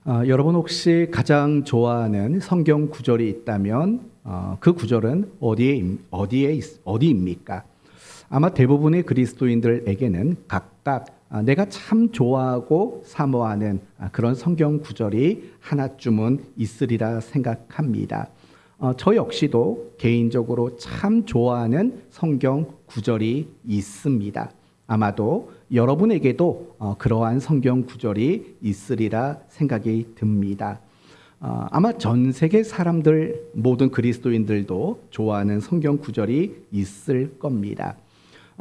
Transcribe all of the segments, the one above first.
여러분 혹시 가장 좋아하는 성경 구절이 있다면 그 구절은 어디입니까? 아마 대부분의 그리스도인들에게는 각각 내가 참 좋아하고 사모하는 그런 성경 구절이 하나쯤은 있으리라 생각합니다. 저 역시도 개인적으로 참 좋아하는 성경 구절이 있습니다. 아마도 여러분에게도 그러한 성경 구절이 있으리라 생각이 듭니다. 아마 전 세계 사람들, 모든 그리스도인들도 좋아하는 성경 구절이 있을 겁니다.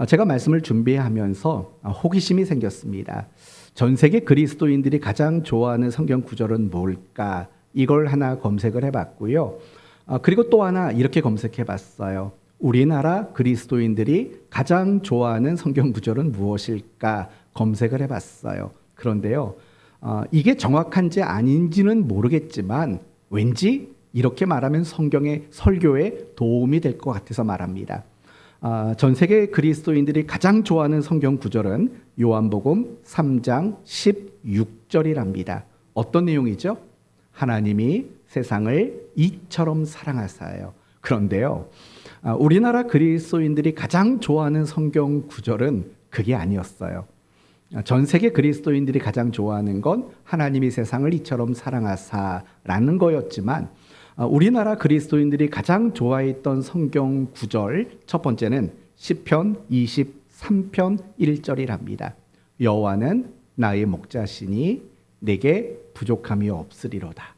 제가 말씀을 준비하면서 호기심이 생겼습니다. 전 세계 그리스도인들이 가장 좋아하는 성경 구절은 뭘까? 이걸 하나 검색을 해봤고요. 그리고 또 하나 이렇게 검색해봤어요. 우리나라 그리스도인들이 가장 좋아하는 성경 구절은 무엇일까 검색을 해봤어요. 그런데요, 이게 정확한지 아닌지는 모르겠지만 왠지 이렇게 말하면 성경의 설교에 도움이 될 것 같아서 말합니다. 전 세계 그리스도인들이 가장 좋아하는 성경 구절은 요한복음 3장 16절이랍니다. 어떤 내용이죠? 하나님이 세상을 이처럼 사랑하사요. 그런데요, 우리나라 그리스도인들이 가장 좋아하는 성경 구절은 그게 아니었어요. 전 세계 그리스도인들이 가장 좋아하는 건 하나님이 세상을 이처럼 사랑하사라는 거였지만 우리나라 그리스도인들이 가장 좋아했던 성경 구절 첫 번째는 시편 23편 1절이랍니다. 여호와는 나의 목자시니 내게 부족함이 없으리로다.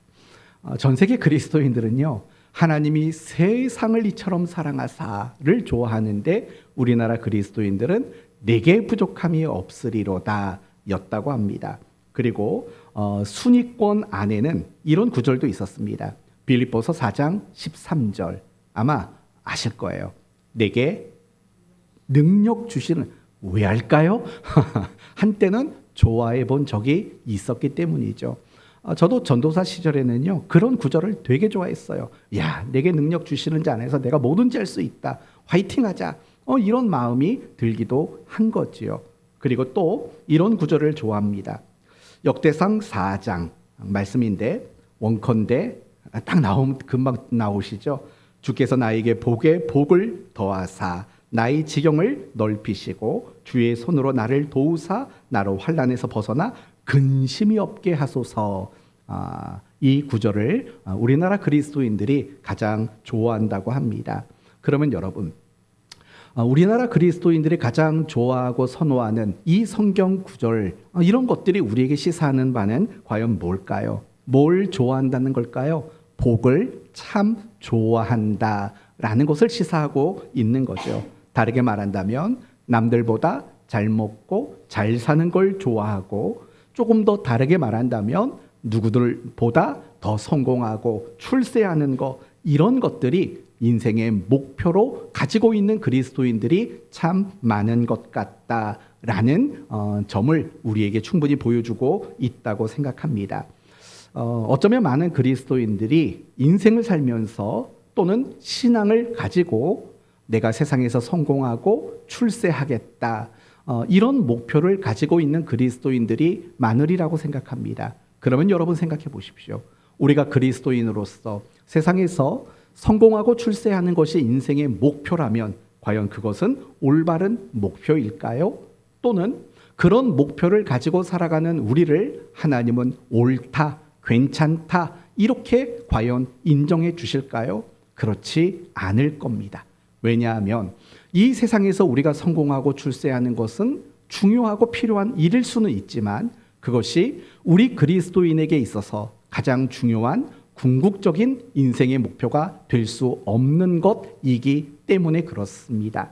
전 세계 그리스도인들은요, 하나님이 세상을 이처럼 사랑하사를 좋아하는데 우리나라 그리스도인들은 내게 부족함이 없으리로다 였다고 합니다. 그리고 순위권 안에는 이런 구절도 있었습니다. 빌립보서 4장 13절 아마 아실 거예요. 내게 능력 주시는, 왜 할까요? 한때는 좋아해 본 적이 있었기 때문이죠. 저도 전도사 시절에는요, 그런 구절을 되게 좋아했어요. 야, 내게 능력 주시는 자 안에서 내가 뭐든지 할 수 있다. 화이팅 하자. 이런 마음이 들기도 한 거지요. 그리고 또 이런 구절을 좋아합니다. 역대상 4장 말씀인데 원컨대 딱 나오면 금방 나오시죠. 주께서 나에게 복에 복을 더하사 나의 지경을 넓히시고 주의 손으로 나를 도우사 나로 환난에서 벗어나 근심이 없게 하소서. 이 구절을 우리나라 그리스도인들이 가장 좋아한다고 합니다. 그러면 여러분, 우리나라 그리스도인들이 가장 좋아하고 선호하는 이 성경 구절, 이런 것들이 우리에게 시사하는 바는 과연 뭘까요? 뭘 좋아한다는 걸까요? 복을 참 좋아한다라는 것을 시사하고 있는 거죠. 다르게 말한다면 남들보다 잘 먹고 잘 사는 걸 좋아하고, 조금 더 다르게 말한다면 누구들보다 더 성공하고 출세하는 것, 이런 것들이 인생의 목표로 가지고 있는 그리스도인들이 참 많은 것 같다라는 점을 우리에게 충분히 보여주고 있다고 생각합니다. 어쩌면 많은 그리스도인들이 인생을 살면서 또는 신앙을 가지고 내가 세상에서 성공하고 출세하겠다, 이런 목표를 가지고 있는 그리스도인들이 많으리라고 생각합니다. 그러면 여러분 생각해 보십시오. 우리가 그리스도인으로서 세상에서 성공하고 출세하는 것이 인생의 목표라면 과연 그것은 올바른 목표일까요? 또는 그런 목표를 가지고 살아가는 우리를 하나님은 옳다, 괜찮다, 이렇게 과연 인정해 주실까요? 그렇지 않을 겁니다. 왜냐하면 이 세상에서 우리가 성공하고 출세하는 것은 중요하고 필요한 일일 수는 있지만 그것이 우리 그리스도인에게 있어서 가장 중요한 궁극적인 인생의 목표가 될 수 없는 것이기 때문에 그렇습니다.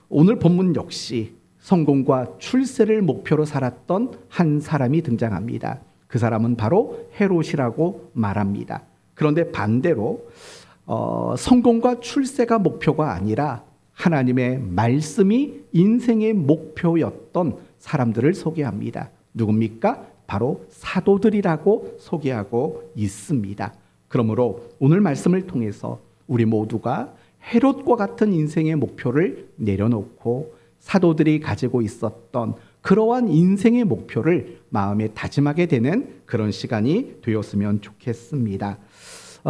오늘 본문 역시 성공과 출세를 목표로 살았던 한 사람이 등장합니다. 그 사람은 바로 헤롯이라고 말합니다. 그런데 반대로 성공과 출세가 목표가 아니라 하나님의 말씀이 인생의 목표였던 사람들을 소개합니다. 누굽니까? 바로 사도들이라고 소개하고 있습니다. 그러므로 오늘 말씀을 통해서 우리 모두가 헤롯과 같은 인생의 목표를 내려놓고 사도들이 가지고 있었던 그러한 인생의 목표를 마음에 다짐하게 되는 그런 시간이 되었으면 좋겠습니다.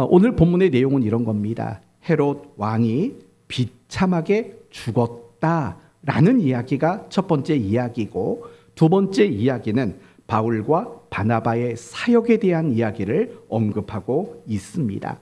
오늘 본문의 내용은 이런 겁니다. 헤롯 왕이 비참하게 죽었다라는 이야기가 첫 번째 이야기고, 두 번째 이야기는 바울과 바나바의 사역에 대한 이야기를 언급하고 있습니다.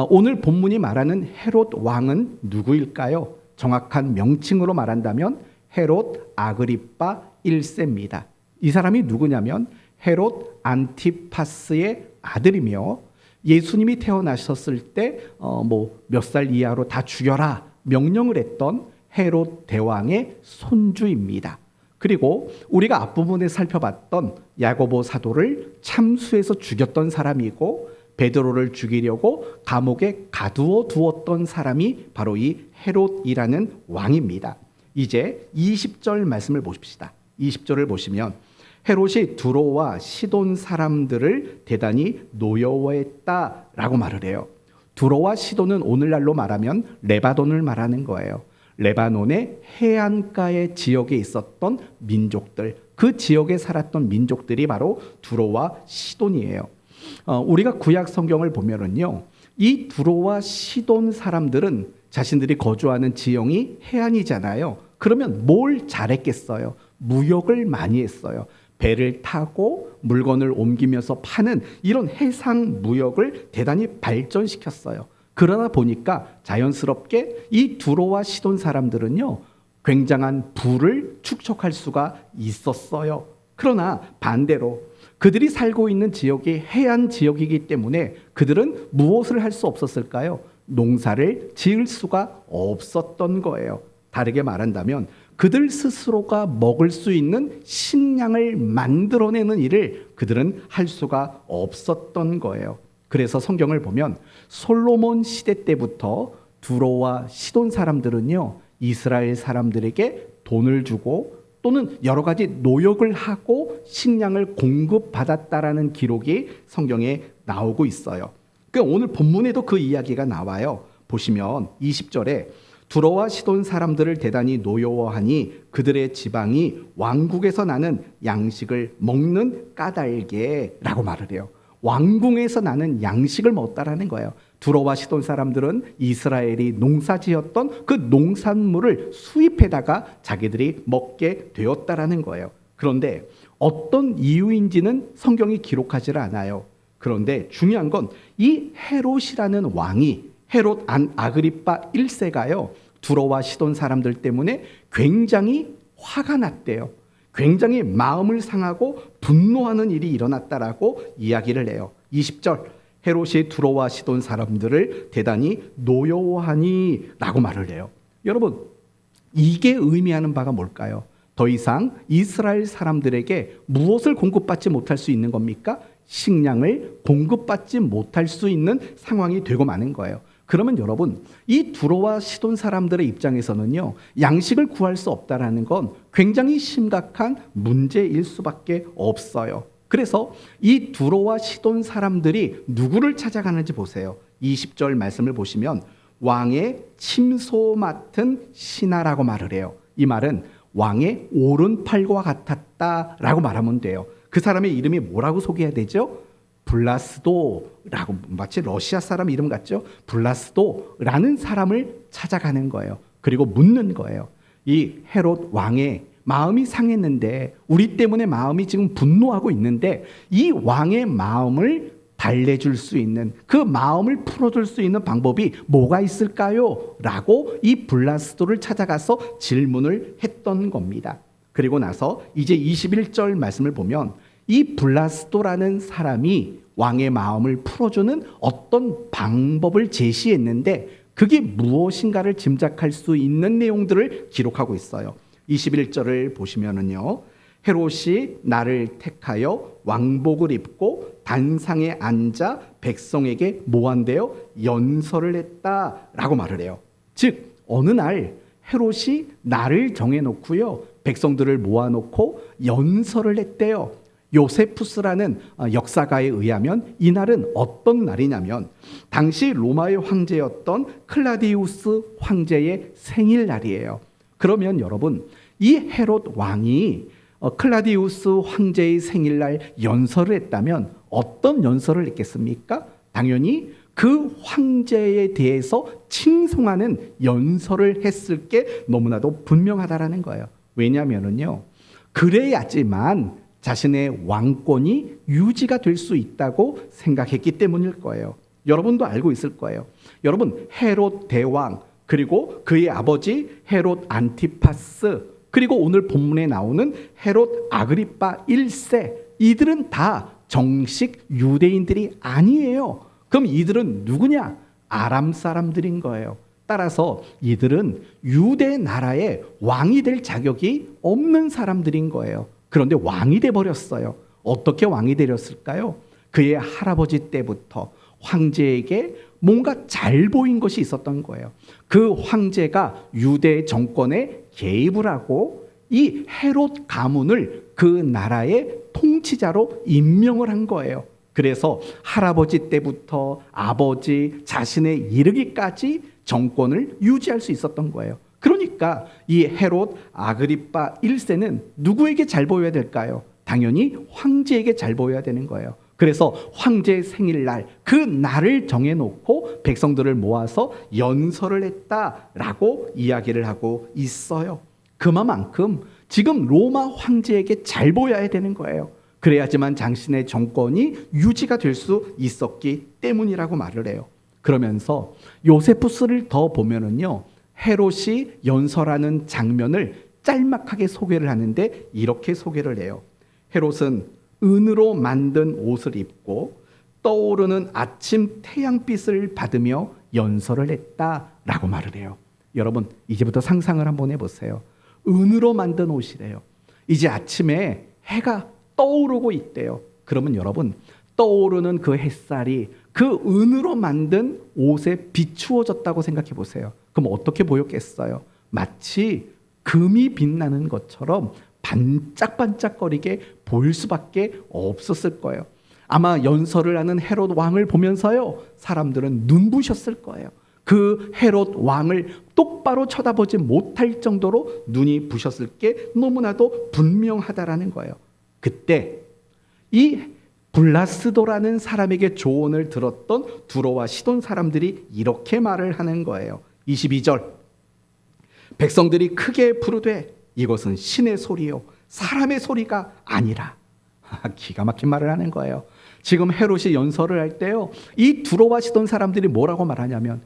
오늘 본문이 말하는 헤롯 왕은 누구일까요? 정확한 명칭으로 말한다면 헤롯 아그리빠 1세입니다. 이 사람이 누구냐면 헤롯 안티파스의 아들이며, 예수님이 태어나셨을 때 몇 살 이하로 다 죽여라 명령을 했던 헤롯 대왕의 손주입니다. 그리고 우리가 앞부분에 살펴봤던 야고보 사도를 참수해서 죽였던 사람이고, 베드로를 죽이려고 감옥에 가두어 두었던 사람이 바로 이 헤롯이라는 왕입니다. 이제 20절 말씀을 보십시다. 20절을 보시면 헤롯이 두로와 시돈 사람들을 대단히 노여워했다라고 말을 해요. 두로와 시돈은 오늘날로 말하면 레바논을 말하는 거예요. 레바논의 해안가의 지역에 있었던 민족들, 그 지역에 살았던 민족들이 바로 두로와 시돈이에요. 우리가 구약 성경을 보면은요, 이 두로와 시돈 사람들은 자신들이 거주하는 지형이 해안이잖아요. 그러면 뭘 잘했겠어요? 무역을 많이 했어요. 배를 타고 물건을 옮기면서 파는 이런 해상 무역을 대단히 발전시켰어요. 그러다 보니까 자연스럽게 이 두로와 시돈 사람들은요, 굉장한 부를 축적할 수가 있었어요. 그러나 반대로 그들이 살고 있는 지역이 해안 지역이기 때문에 그들은 무엇을 할 수 없었을까요? 농사를 지을 수가 없었던 거예요. 다르게 말한다면 그들 스스로가 먹을 수 있는 식량을 만들어내는 일을 그들은 할 수가 없었던 거예요. 그래서 성경을 보면 솔로몬 시대 때부터 두로와 시돈 사람들은요, 이스라엘 사람들에게 돈을 주고 또는 여러 가지 노역을 하고 식량을 공급받았다라는 기록이 성경에 나오고 있어요. 그러니까 오늘 본문에도 그 이야기가 나와요. 보시면 20절에 두로와 시돈 사람들을 대단히 노여워하니 그들의 지방이 왕국에서 나는 양식을 먹는 까닭에라고 말을 해요. 왕궁에서 나는 양식을 먹었다라는 거예요. 두로와 시돈 사람들은 이스라엘이 농사지었던 그 농산물을 수입해다가 자기들이 먹게 되었다라는 거예요. 그런데 어떤 이유인지는 성경이 기록하지 않아요. 그런데 중요한 건 이 헤롯이라는 왕이, 헤롯 아그리빠 1세가요, 두로와 시돈 사람들 때문에 굉장히 화가 났대요. 굉장히 마음을 상하고 분노하는 일이 일어났다라고 이야기를 해요. 20절, 헤롯이 두로와 시돈 사람들을 대단히 노여워하니 라고 말을 해요. 여러분, 이게 의미하는 바가 뭘까요? 더 이상 이스라엘 사람들에게 무엇을 공급받지 못할 수 있는 겁니까? 식량을 공급받지 못할 수 있는 상황이 되고 마는 거예요. 그러면 여러분, 이 두로와 시돈 사람들의 입장에서는요, 양식을 구할 수 없다라는 건 굉장히 심각한 문제일 수밖에 없어요. 그래서 이 두로와 시돈 사람들이 누구를 찾아가는지 보세요. 20절 말씀을 보시면 왕의 침소 맡은 신하라고 말을 해요. 이 말은 왕의 오른팔과 같았다라고 말하면 돼요. 그 사람의 이름이 뭐라고 소개해야 되죠? 블라스도라고, 마치 러시아 사람 이름 같죠? 블라스도라는 사람을 찾아가는 거예요. 그리고 묻는 거예요. 이 헤롯 왕의 마음이 상했는데, 우리 때문에 마음이 지금 분노하고 있는데, 이 왕의 마음을 달래줄 수 있는, 그 마음을 풀어줄 수 있는 방법이 뭐가 있을까요? 라고 이 블라스도를 찾아가서 질문을 했던 겁니다. 그리고 나서 이제 21절 말씀을 보면 이 블라스도라는 사람이 왕의 마음을 풀어주는 어떤 방법을 제시했는데, 그게 무엇인가를 짐작할 수 있는 내용들을 기록하고 있어요. 21절을 보시면은요, 헤롯이 나를 택하여 왕복을 입고 단상에 앉아 백성에게 뭐 한대요? 연설을 했다라고 말을 해요. 즉 어느 날 헤롯이 날을 정해놓고요, 백성들을 모아놓고 연설을 했대요. 요세푸스라는 역사가에 의하면 이 날은 어떤 날이냐면 당시 로마의 황제였던 클라디우스 황제의 생일날이에요. 그러면 여러분, 이 헤롯 왕이 클라디우스 황제의 생일날 연설을 했다면 어떤 연설을 했겠습니까? 당연히 그 황제에 대해서 칭송하는 연설을 했을 게 너무나도 분명하다라는 거예요. 왜냐하면요, 그래야지만 자신의 왕권이 유지가 될 수 있다고 생각했기 때문일 거예요. 여러분도 알고 있을 거예요. 여러분, 헤롯 대왕, 그리고 그의 아버지 헤롯 안티파스, 그리고 오늘 본문에 나오는 헤롯 아그리파 1세, 이들은 다 정식 유대인들이 아니에요. 그럼 이들은 누구냐? 아람 사람들인 거예요. 따라서 이들은 유대 나라의 왕이 될 자격이 없는 사람들인 거예요. 그런데 왕이 돼 버렸어요. 어떻게 왕이 되렸을까요? 그의 할아버지 때부터 황제에게 뭔가 잘 보인 것이 있었던 거예요. 그 황제가 유대 정권에 개입을 하고 이 헤롯 가문을 그 나라의 통치자로 임명을 한 거예요. 그래서 할아버지 때부터 아버지 자신에 이르기까지 정권을 유지할 수 있었던 거예요. 그러니까 이 헤롯 아그리파 1세는 누구에게 잘 보여야 될까요? 당연히 황제에게 잘 보여야 되는 거예요. 그래서 황제의 생일날 그 날을 정해놓고 백성들을 모아서 연설을 했다라고 이야기를 하고 있어요. 그만큼 지금 로마 황제에게 잘 보여야 되는 거예요. 그래야지만 당신의 정권이 유지가 될 수 있었기 때문이라고 말을 해요. 그러면서 요세푸스를 더 보면은요, 헤롯이 연설하는 장면을 짤막하게 소개를 하는데 이렇게 소개를 해요. 헤롯은 은으로 만든 옷을 입고 떠오르는 아침 태양빛을 받으며 연설을 했다라고 말을 해요. 여러분, 이제부터 상상을 한번 해보세요. 은으로 만든 옷이래요. 이제 아침에 해가 떠오르고 있대요. 그러면 여러분, 떠오르는 그 햇살이 그 은으로 만든 옷에 비추어졌다고 생각해 보세요. 그럼 어떻게 보였겠어요? 마치 금이 빛나는 것처럼 반짝반짝거리게 보일 수밖에 없었을 거예요. 아마 연설을 하는 헤롯 왕을 보면서요, 사람들은 눈부셨을 거예요. 그 헤롯 왕을 똑바로 쳐다보지 못할 정도로 눈이 부셨을 게 너무나도 분명하다라는 거예요. 그때 이 블라스도라는 사람에게 조언을 들었던 두로와 시돈 사람들이 이렇게 말을 하는 거예요. 22절, 백성들이 크게 부르되 이것은 신의 소리요 사람의 소리가 아니라. 기가 막힌 말을 하는 거예요. 지금 헤롯이 연설을 할 때요, 이 두로와 시돈 사람들이 뭐라고 말하냐면,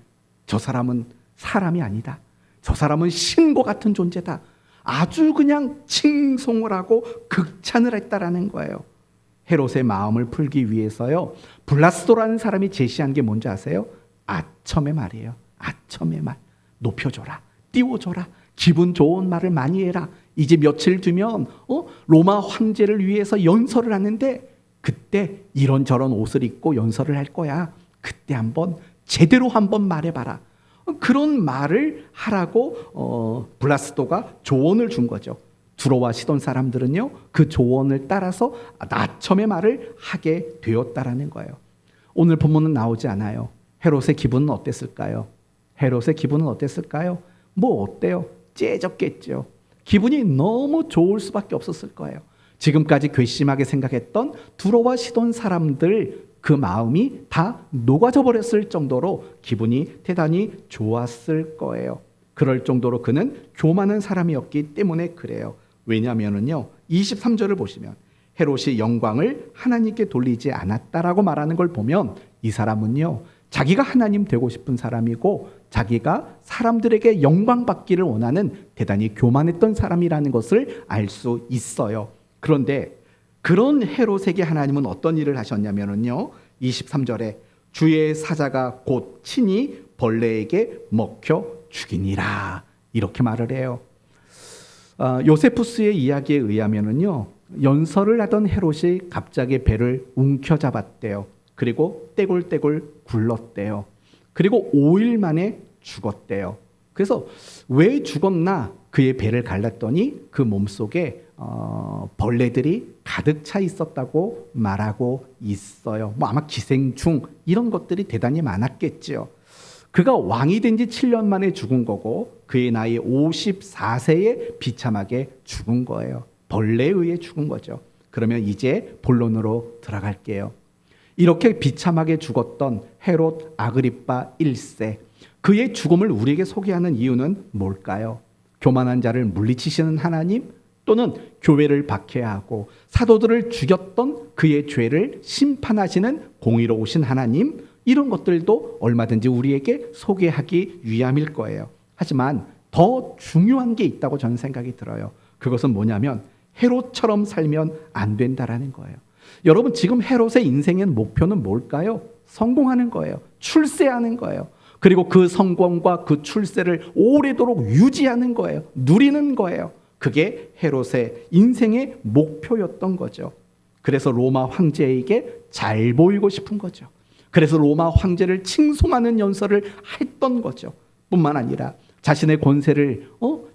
저 사람은 사람이 아니다, 저 사람은 신과 같은 존재다, 아주 그냥 칭송을 하고 극찬을 했다라는 거예요. 헤롯의 마음을 풀기 위해서요, 블라스도라는 사람이 제시한 게 뭔지 아세요? 아첨의 말이에요. 아첨의 말. 높여줘라, 띄워줘라, 기분 좋은 말을 많이 해라. 이제 며칠 뒤면 로마 황제를 위해서 연설을 하는데 그때 이런저런 옷을 입고 연설을 할 거야. 그때 한번 제대로 한번 말해봐라. 그런 말을 하라고 블라스도가 조언을 준 거죠. 두로와 시돈 사람들은요, 그 조언을 따라서 나첨의 말을 하게 되었다라는 거예요. 오늘 본문은 나오지 않아요. 헤롯의 기분은 어땠을까요? 헤롯의 기분은 어땠을까요? 뭐 어때요? 째졌겠죠. 기분이 너무 좋을 수밖에 없었을 거예요. 지금까지 괘씸하게 생각했던 두로와 시돈 사람들 그 마음이 다 녹아져 버렸을 정도로 기분이 대단히 좋았을 거예요. 그럴 정도로 그는 교만한 사람이었기 때문에 그래요. 왜냐하면요, 23절을 보시면 헤롯이 영광을 하나님께 돌리지 않았다라고 말하는 걸 보면 이 사람은요, 자기가 하나님 되고 싶은 사람이고 자기가 사람들에게 영광 받기를 원하는 대단히 교만했던 사람이라는 것을 알 수 있어요. 그런데 그런 헤롯에게 하나님은 어떤 일을 하셨냐면요, 23절에 주의 사자가 곧 친히 벌레에게 먹혀 죽이니라, 이렇게 말을 해요. 요세푸스의 이야기에 의하면요, 연설을 하던 헤롯이 갑자기 배를 움켜잡았대요. 그리고 떼굴떼굴 굴렀대요. 그리고 5일 만에 죽었대요. 그래서 왜 죽었나 그의 배를 갈랐더니 그 몸속에 벌레들이 가득 차 있었다고 말하고 있어요. 뭐 아마 기생충 이런 것들이 대단히 많았겠죠. 그가 왕이 된 지 7년 만에 죽은 거고 그의 나이 54세에 비참하게 죽은 거예요. 벌레에 의해 죽은 거죠. 그러면 이제 본론으로 들어갈게요. 이렇게 비참하게 죽었던 헤롯 아그리파 1세, 그의 죽음을 우리에게 소개하는 이유는 뭘까요? 교만한 자를 물리치시는 하나님, 또는 교회를 박해하고 사도들을 죽였던 그의 죄를 심판하시는 공의로우신 하나님, 이런 것들도 얼마든지 우리에게 소개하기 위함일 거예요. 하지만 더 중요한 게 있다고 저는 생각이 들어요. 그것은 뭐냐면 헤롯처럼 살면 안 된다라는 거예요. 여러분, 지금 헤롯의 인생의 목표는 뭘까요? 성공하는 거예요. 출세하는 거예요. 그리고 그 성공과 그 출세를 오래도록 유지하는 거예요. 누리는 거예요. 그게 헤롯의 인생의 목표였던 거죠. 그래서 로마 황제에게 잘 보이고 싶은 거죠. 그래서 로마 황제를 칭송하는 연설을 했던 거죠. 뿐만 아니라 자신의 권세를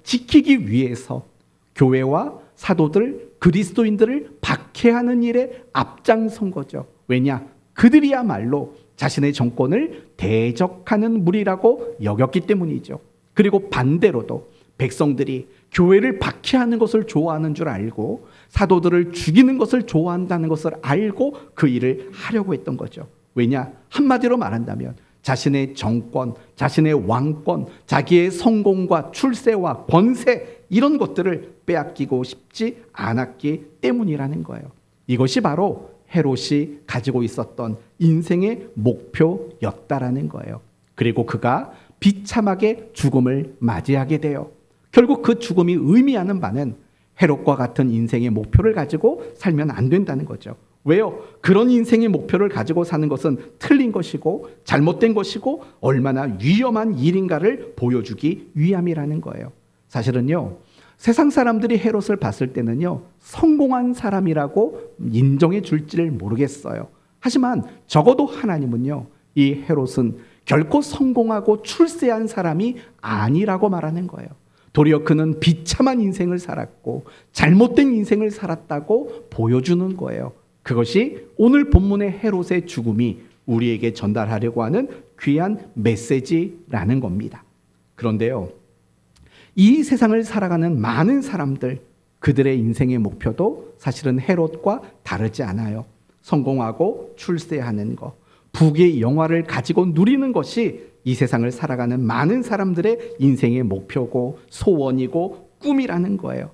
지키기 위해서 교회와 사도들, 그리스도인들을 박해하는 일에 앞장선 거죠. 왜냐? 그들이야말로 자신의 정권을 대적하는 무리라고 여겼기 때문이죠. 그리고 반대로도 백성들이 교회를 박해하는 것을 좋아하는 줄 알고 사도들을 죽이는 것을 좋아한다는 것을 알고 그 일을 하려고 했던 거죠. 왜냐? 한마디로 말한다면 자신의 정권, 자신의 왕권, 자기의 성공과 출세와 권세, 이런 것들을 빼앗기고 싶지 않았기 때문이라는 거예요. 이것이 바로 헤롯이 가지고 있었던 인생의 목표였다라는 거예요. 그리고 그가 비참하게 죽음을 맞이하게 돼요. 결국 그 죽음이 의미하는 바는 헤롯과 같은 인생의 목표를 가지고 살면 안 된다는 거죠. 왜요? 그런 인생의 목표를 가지고 사는 것은 틀린 것이고 잘못된 것이고 얼마나 위험한 일인가를 보여주기 위함이라는 거예요. 사실은요, 세상 사람들이 헤롯을 봤을 때는요, 성공한 사람이라고 인정해 줄지를 모르겠어요. 하지만 적어도 하나님은요, 이 헤롯은 결코 성공하고 출세한 사람이 아니라고 말하는 거예요. 도리어 그는 비참한 인생을 살았고 잘못된 인생을 살았다고 보여주는 거예요. 그것이 오늘 본문의 헤롯의 죽음이 우리에게 전달하려고 하는 귀한 메시지라는 겁니다. 그런데요, 이 세상을 살아가는 많은 사람들, 그들의 인생의 목표도 사실은 헤롯과 다르지 않아요. 성공하고 출세하는 것, 부귀의 영화를 가지고 누리는 것이 이 세상을 살아가는 많은 사람들의 인생의 목표고 소원이고 꿈이라는 거예요.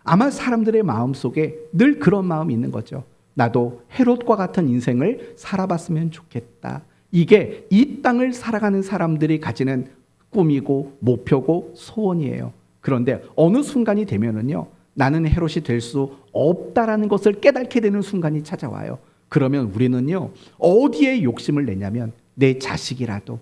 아마 사람들의 마음속에 늘 그런 마음이 있는 거죠. 나도 헤롯과 같은 인생을 살아봤으면 좋겠다. 이게 이 땅을 살아가는 사람들이 가지는 꿈이고 목표고 소원이에요. 그런데 어느 순간이 되면은요, 나는 헤롯이 될 수 없다라는 것을 깨닫게 되는 순간이 찾아와요. 그러면 우리는요, 어디에 욕심을 내냐면 내 자식이라도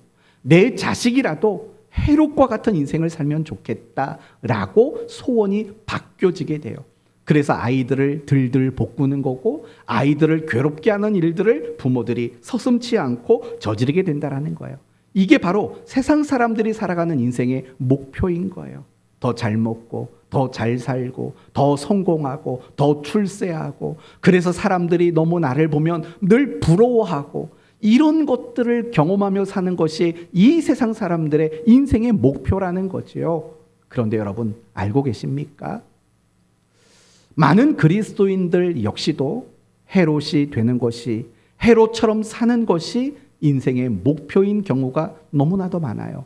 헤롯과 같은 인생을 살면 좋겠다라고 소원이 바뀌어지게 돼요. 그래서 아이들을 들들 볶는 거고 아이들을 괴롭게 하는 일들을 부모들이 서슴지 않고 저지르게 된다는 거예요. 이게 바로 세상 사람들이 살아가는 인생의 목표인 거예요. 더 잘 먹고 더 잘 살고 더 성공하고 더 출세하고, 그래서 사람들이 너무 나를 보면 늘 부러워하고, 이런 것들을 경험하며 사는 것이 이 세상 사람들의 인생의 목표라는 거지요. 그런데 여러분, 알고 계십니까? 많은 그리스도인들 역시도 헤롯이 되는 것이, 헤롯처럼 사는 것이 인생의 목표인 경우가 너무나도 많아요.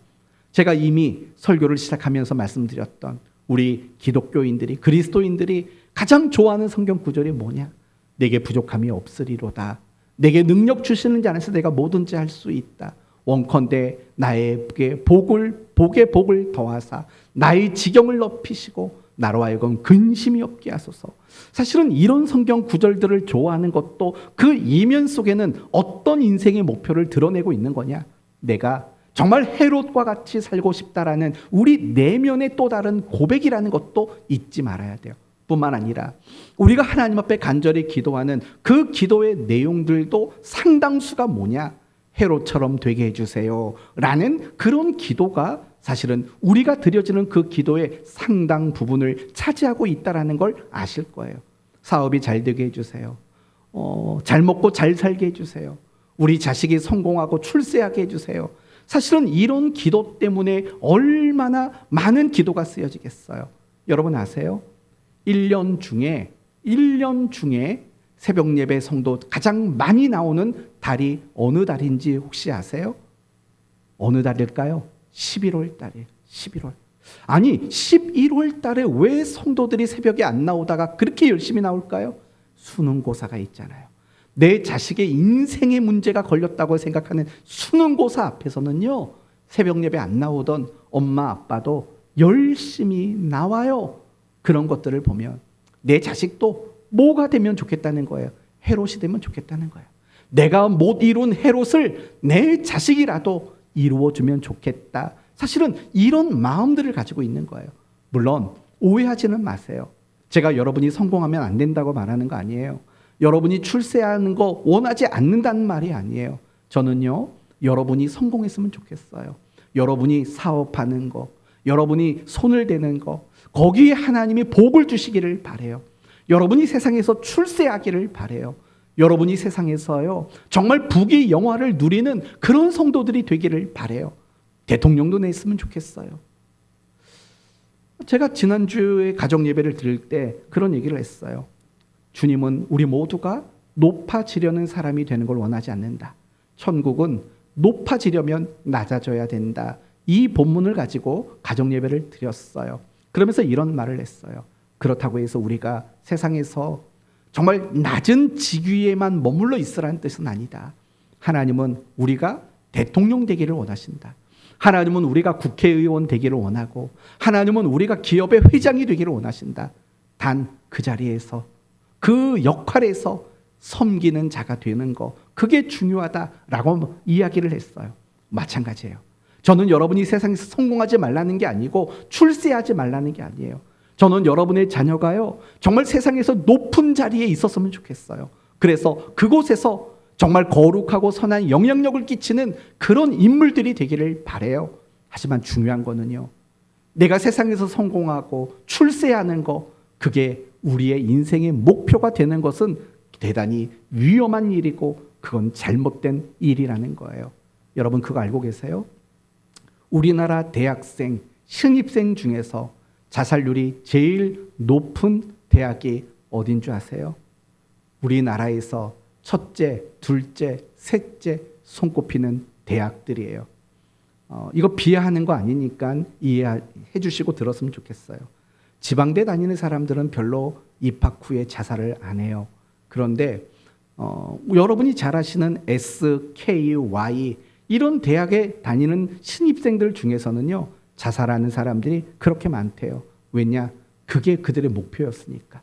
제가 이미 설교를 시작하면서 말씀드렸던 우리 기독교인들이, 그리스도인들이 가장 좋아하는 성경 구절이 뭐냐? 내게 부족함이 없으리로다. 내게 능력 주시는 자 안에서 내가 뭐든지 할 수 있다. 원컨대 나에게 복을 더하사 나의 지경을 높이시고 나로 하여금 근심이 없게 하소서. 사실은 이런 성경 구절들을 좋아하는 것도 그 이면 속에는 어떤 인생의 목표를 드러내고 있는 거냐? 내가 정말 헤롯과 같이 살고 싶다라는 우리 내면의 또 다른 고백이라는 것도 잊지 말아야 돼요. 뿐만 아니라 우리가 하나님 앞에 간절히 기도하는 그 기도의 내용들도 상당수가 뭐냐? 헤롯처럼 되게 해주세요 라는 그런 기도가 사실은 우리가 드려지는 그 기도의 상당 부분을 차지하고 있다는 걸 아실 거예요. 사업이 잘 되게 해주세요. 잘 먹고 잘 살게 해주세요. 우리 자식이 성공하고 출세하게 해주세요. 사실은 이런 기도 때문에 얼마나 많은 기도가 쓰여지겠어요. 여러분 아세요? 1년 중에 새벽 예배 성도 가장 많이 나오는 달이 어느 달인지 혹시 아세요? 어느 달일까요? 11월 달이에요. 11월. 아니 11월 달에 왜 성도들이 새벽에 안 나오다가 그렇게 열심히 나올까요? 수능고사가 있잖아요. 내 자식의 인생의 문제가 걸렸다고 생각하는 수능고사 앞에서는요, 새벽 예배 안 나오던 엄마 아빠도 열심히 나와요. 그런 것들을 보면 내 자식도 뭐가 되면 좋겠다는 거예요. 헤롯이 되면 좋겠다는 거예요. 내가 못 이룬 헤롯을 내 자식이라도 이루어주면 좋겠다. 사실은 이런 마음들을 가지고 있는 거예요. 물론 오해하지는 마세요. 제가 여러분이 성공하면 안 된다고 말하는 거 아니에요. 여러분이 출세하는 거 원하지 않는다는 말이 아니에요. 저는요, 여러분이 성공했으면 좋겠어요. 여러분이 사업하는 거, 여러분이 손을 대는 거, 거기에 하나님이 복을 주시기를 바래요. 여러분이 세상에서 출세하기를 바래요. 여러분이 세상에서요, 정말 부귀 영화를 누리는 그런 성도들이 되기를 바래요. 대통령도 냈으면 좋겠어요. 제가 지난주에 가정 예배를 드릴 때 그런 얘기를 했어요. 주님은 우리 모두가 높아지려는 사람이 되는 걸 원하지 않는다. 천국은 높아지려면 낮아져야 된다. 이 본문을 가지고 가정 예배를 드렸어요. 그러면서 이런 말을 했어요. 그렇다고 해서 우리가 세상에서 정말 낮은 직위에만 머물러 있으라는 뜻은 아니다. 하나님은 우리가 대통령 되기를 원하신다. 하나님은 우리가 국회의원 되기를 원하고, 하나님은 우리가 기업의 회장이 되기를 원하신다. 단 그 자리에서, 그 역할에서 섬기는 자가 되는 거, 그게 중요하다라고 이야기를 했어요. 마찬가지예요. 저는 여러분이 세상에서 성공하지 말라는 게 아니고 출세하지 말라는 게 아니에요. 저는 여러분의 자녀가요, 정말 세상에서 높은 자리에 있었으면 좋겠어요. 그래서 그곳에서 정말 거룩하고 선한 영향력을 끼치는 그런 인물들이 되기를 바래요. 하지만 중요한 거는요, 내가 세상에서 성공하고 출세하는 거, 그게 우리의 인생의 목표가 되는 것은 대단히 위험한 일이고 그건 잘못된 일이라는 거예요. 여러분 그거 알고 계세요? 우리나라 대학생, 신입생 중에서 자살률이 제일 높은 대학이 어딘 줄 아세요? 우리나라에서 첫째, 둘째, 셋째 손꼽히는 대학들이에요. 이거 비하하는 거 아니니까 이해해 주시고 들었으면 좋겠어요. 지방대 다니는 사람들은 별로 입학 후에 자살을 안 해요. 그런데 여러분이 잘 아시는 S, K, Y 이런 대학에 다니는 신입생들 중에서는요, 자살하는 사람들이 그렇게 많대요. 왜냐? 그게 그들의 목표였으니까.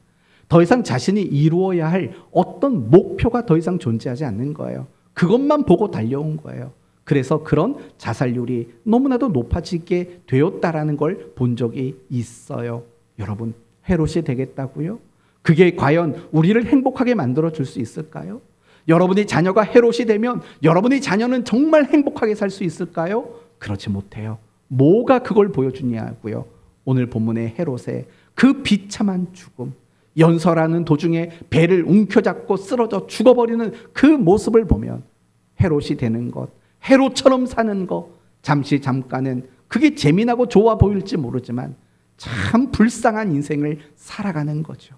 더 이상 자신이 이루어야 할 어떤 목표가 더 이상 존재하지 않는 거예요. 그것만 보고 달려온 거예요. 그래서 그런 자살률이 너무나도 높아지게 되었다라는 걸 본 적이 있어요. 여러분, 헤롯이 되겠다고요? 그게 과연 우리를 행복하게 만들어 줄 수 있을까요? 여러분의 자녀가 헤롯이 되면 여러분의 자녀는 정말 행복하게 살 수 있을까요? 그렇지 못해요. 뭐가 그걸 보여주냐고요. 오늘 본문의 헤롯의 그 비참한 죽음, 연설하는 도중에 배를 움켜잡고 쓰러져 죽어버리는 그 모습을 보면 헤롯이 되는 것, 헤롯처럼 사는 것, 잠깐은 그게 재미나고 좋아 보일지 모르지만 참 불쌍한 인생을 살아가는 거죠.